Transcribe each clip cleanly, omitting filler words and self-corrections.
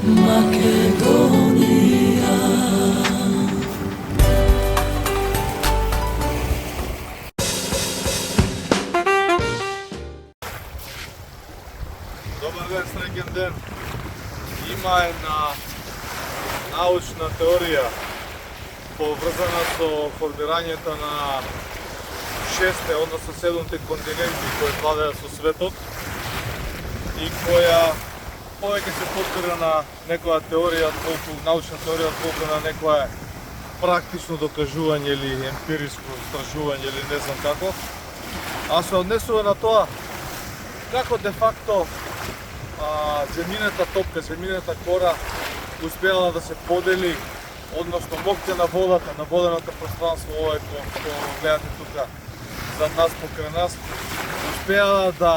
Македонија. Добар ден, среќен ден. Има една научна теорија поврзана со формирањето на шесте, односно седумте континенти кои владеат со светот и која повеќе се подпира на некоја теорија, научна теорија, отколку на некоја практично докажување или емпириско истражување или не знам како, а се однесува на тоа како де факто земјината топка, земјината кора успеала да се подели, односно моќта на водата, на воденото пространство, ова кој гледате тука зад нас, покрај нас, успеала да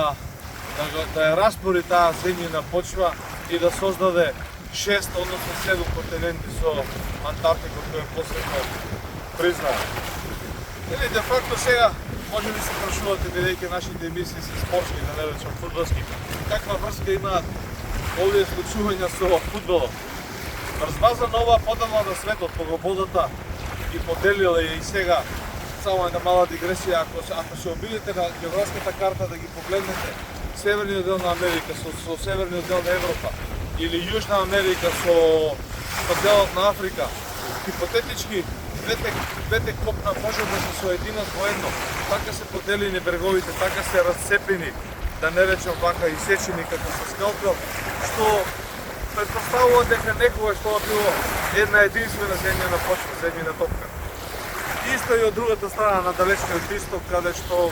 ја распори таа земјина почва и да создаде 6, односно 7 континенти со Антарктика кој е посебно признаа. Или де факто сега може би се прашувате, бидејќи нашите емисии се спортски, да не речам фудбалски, каква врска имаат овие случувања со фудбалот? Врз база на оваа подела на светот, погодбодата ги поделила и сега, само една мала дигресија, ако се обидите на географската карта да ги погледнете северниот дел на Америка со северниот дел на Европа или Јужна Америка со делот на Африка, хипотетички двете копна може да се соединат воедно, така се поделени бреговите, така се расцепени, да не речем вака исечени како со скалпел, што предпоставува дека некогаш тоа било една единствена земјина почва, земјина топка. Исто и од другата страна на далечниот исток, каде што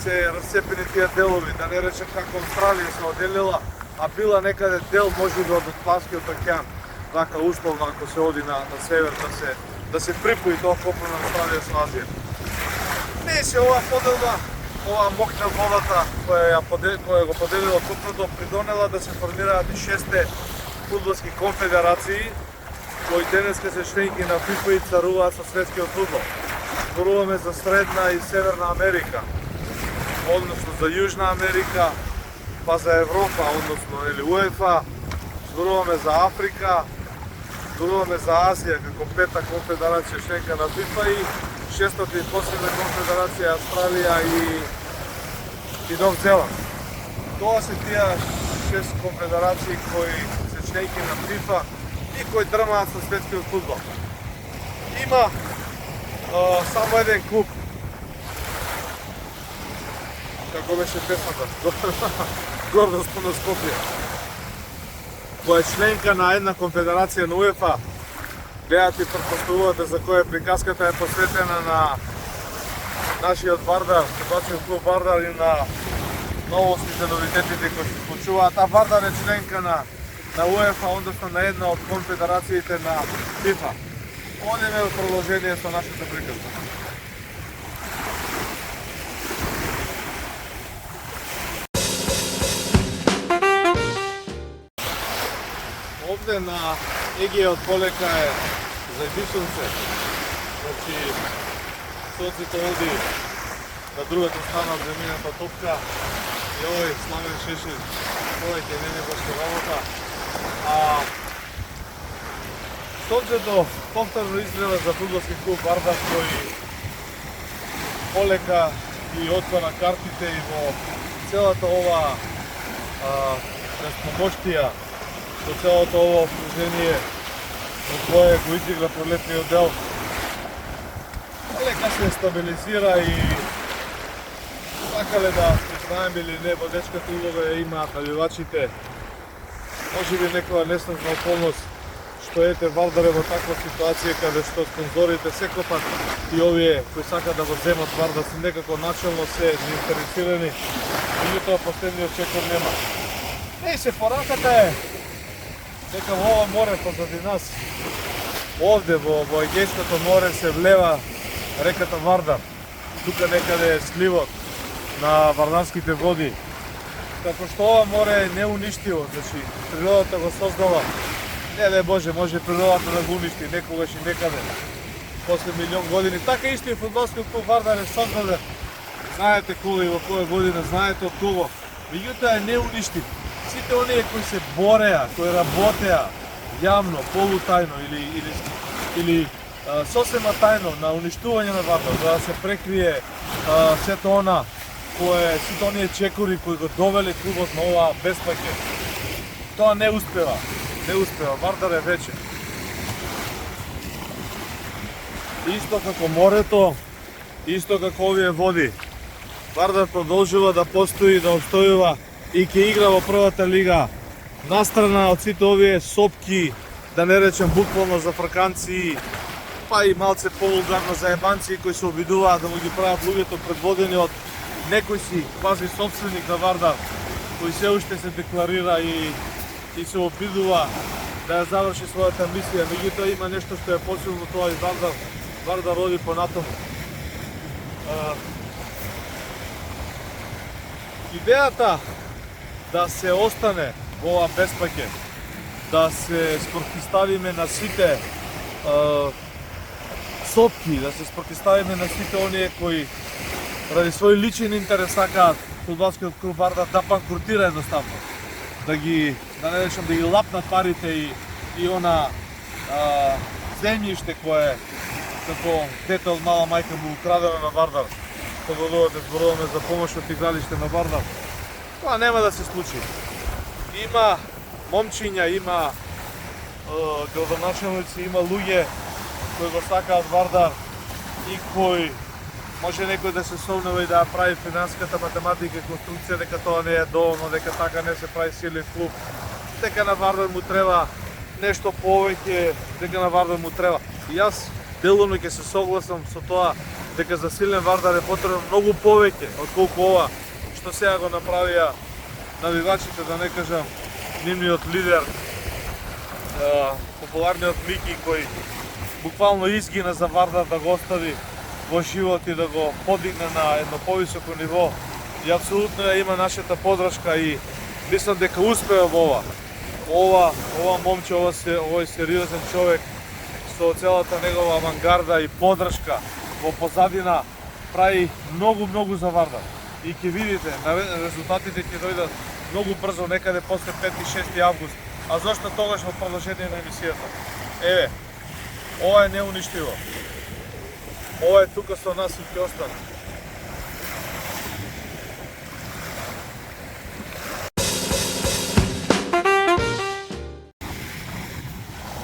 се расцепени тие делови, да не речем како Австралија се оделила, а била некаде дел можеби од Атлантскиот океан, така условно ако се оди на север да се припои тоа копно на Австралија со Азија. Не се оваа поделба, оваа моќна водата која го поделила копното придонела да се формираат и 6 фудбалски конфедерации кои денеска се членки на ФИФА и царуваат со светскиот фудбал. Зборуваме за Средна и Северна Америка, односно за Јужна Америка, па за Европа, односно или УЕФА, зборуваме за Африка, зборуваме за Азија како пета конфедерација членка на ФИФА и шестата и последна конфедерација Австралија и Нов Зеланд. Тоа се тие 6 конфедерации кои се членки на ФИФА и кои дрмаат со светскиот фудбал. Има само еден клуб, како беше песната, гордост на Скопје, која е членка на една конфедерација на УЕФА. Гледате и претпоставувате за која приказката е посветена на нашиот Вардар, фудбалскиот клуб Вардар и на новостите, новитетите кои се случуваат. А Вардар е членка на УЕФА, односно на една од конфедерациите на ФИФА. Одиме во продолжение со нашата приказка. Овде на Егејот полека е зајдисунце, значи сонцето оди на другата страна од земјината топка и овој Славен Шешир повеќе не баш работа, а сонцето повторно изгрева за фудбалски клуб Вардар кој полека ги отвара картите и во целата ова неспомоштија, со целото ова окружение во кое го изигра пролетниот дел, лека се стабилизира и сакале да признаем или не, водечката улога ја имаат навивачите. Може би некоја неснажна околност што ете Вардар е во таква ситуација каде што спонзорите секопат и овие кои сакат да го земат Вардар се некако начално се заинтересирани, меѓутоа последниот чекор нема. Не се пораката е дека во ова море позади нас, овде во Егејското море се влева реката Вардар. Тука некаде е сливот на вардарските води. Како што ова море е неуништиво, значи природата го создала. Не дај Боже, може природата да го уништи некогаш и некаде. После милион години. Така исто и фудбалскиот клуб Вардар е создаден. Знаете кога и во која година, знаете од кого. Меѓутоа е неуништив. сите оние кои се бореа, кои работеа јавно, полутајно или сосема тајно на уништување на Вардар, за да се прекрие сето она сите оние чекори кои го довеле клубот на оваа безпаке. Тоа не успева. Не успева. Вардар е вече. Исто како морето, исто како овие води. Вардар продолжува да постои, да обстојува и ќе игра во првата лига. Настрана од сите овие сопки, да не речем буквално за фрканци, па и малце повулгарно за ебанци кои се обидуваат да му ги прават луѓето предводени од некој си квази собственик на Вардар, кој се уште се декларира и се обидува да ја заврши својата мисија. Меѓутоа има нешто што е посилно, тоа и Вардар роди понатаму. Идејата да се остане во ова безпаке, да се спротивставиме на сите сопки, да се спротивставиме на сите оние кои ради свој личен интерес сакаат фудбалскиот клуб Вардар да банкротира едноставно, да не речем да ги лапнат парите и она земјиште кое како дете од мала мајка му украдено на Вардар, кога зборуваме за помош од игралиште на Вардар. Тоа нема да се случи. Има момчиња, има градоначелници, има луѓе кои го сакаат Вардар и кои може некој да се совнува и да прави финансиската математика и конструкција дека тоа не е доволно, дека така не се прави силен клуб, дека на Вардар му треба нешто повеќе, дека на Вардар му треба. И јас делумно ќе се согласам со тоа дека за силен Вардар е потребно многу повеќе отколку ова што сега го направија навивачите, да не кажам нивниот лидер, популарниот Мики, кој буквално изгина за Вардар да го остави во живот и да го подигне на едно повисоко ниво. И апсолутно ја има нашата подршка и мислам дека успеа во ова момче, овој сериозен човек со целата негова авангарда и подршка во позадина прави многу за Вардар. И ќе видите, резултатите ќе дојдат многу брзо, некаде после 5-6 август. А зошто тогаш во продолжение на емисијата? Еве, ова е неуништиво. Ова е тука со нас и ќе остане.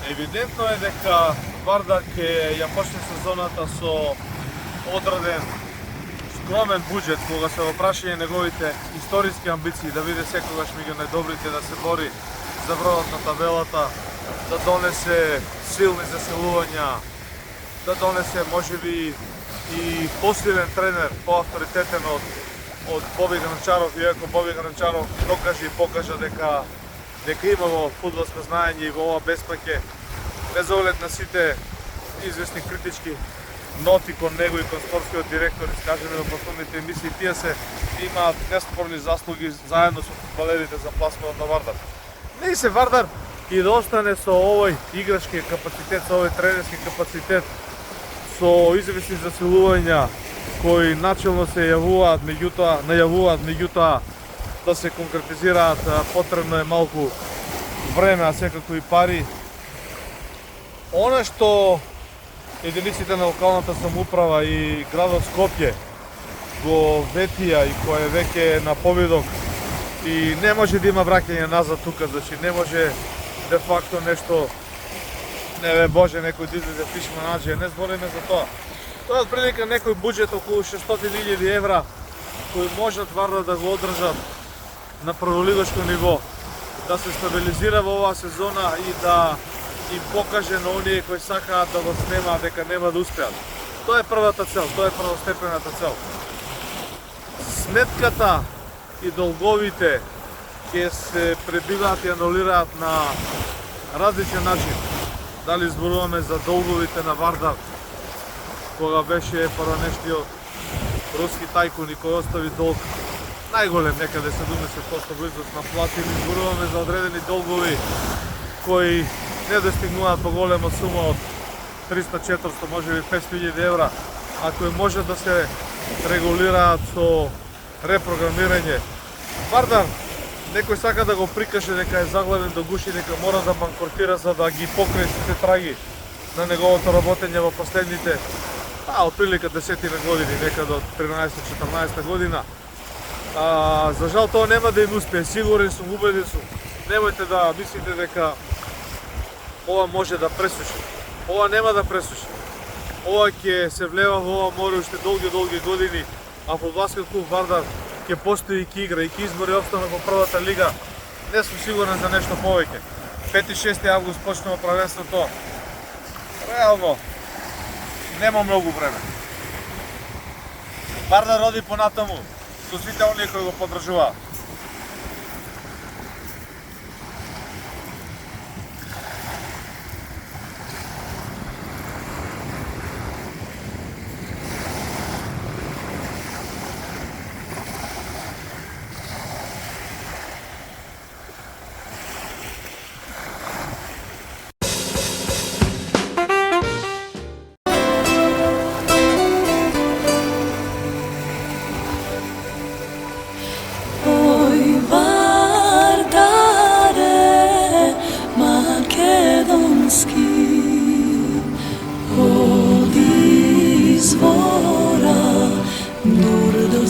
Евидентно е дека Вардар ќе ја почне сезоната со одреден скромен буџет, кога се во прашање неговите историски амбиции, да биде секогаш меѓу најдобрите, да се бори за врвот на табелата, да донесе силни заселувања, да донесе можеби и посилен тренер, поавторитетен од Боби Гранчаров, иако Боби Гранчаров докаже и покажа дека има во фудбалско знаење и во ова безпаке, без оглед на сите известни критички ноти кон него и кон спортскиот директор, искажени во последните емисии, тие се имаат неспорни заслуги заедно со фудбалерите за пласманот на Вардар. Не и се Вардар и да остане со овој играчки капацитет, со овој тренерски капацитет, со известни заселувања кои начелно се најавуваат, меѓутоа да се конкретизираат, потребно е малку време, а секако и пари. Она што единиците на локалната самоуправа и градот Скопје го ветија и кој веќе е на повидок и не може да има враќање назад тука, значи не може де факто нешто, не бе Боже, некој да излезе пишма наđe, не збориме за тоа. Тоа е отприлика некој буџет околу 600.000 евра кои можат Вардар да го одржат на прволигашко ниво, да се стабилизира во оваа сезона и да им покаже на оние кои сакаат да го снемаат дека нема да успеат. Тоа е првата цел, тоа е првостепената цел. Сметката и долговите ќе се пребиваат и анулираат на различен начин. Дали зборуваме за долговите на Вардар, кога беше паранештиот руски тајкун и кој остави долг најголем, некаде 70% во износ на плати, или зборуваме за одредени долгови кои не достигнуваат по голема сума од 300-400, можеби 500.000 евра, а кои може да се регулираат со репрограмирање. Вардар Некој сака да го прикаже дека е заглавен до гуши, дека мора да банкротира за да ги покрие сите траги на неговото работење во последните отприлика 10 години, некаде од 13-14 година. За жал тоа нема да им успее, сигурен сум, убеден сум. Немојте да мислите дека ова може да пресуши. Ова нема да пресуши. Ова ќе се влева во ова море уште долги години, а фудбалскиот клуб Вардар ќе постои и ќе игра и ќе избори опстанок во првата лига. Не сум сигурен за нешто повеќе. 5-6 август почнува првенството. Реално нема многу време. Вардар роди понатаму со сите оние кои го поддржуваат. Od izvora dur do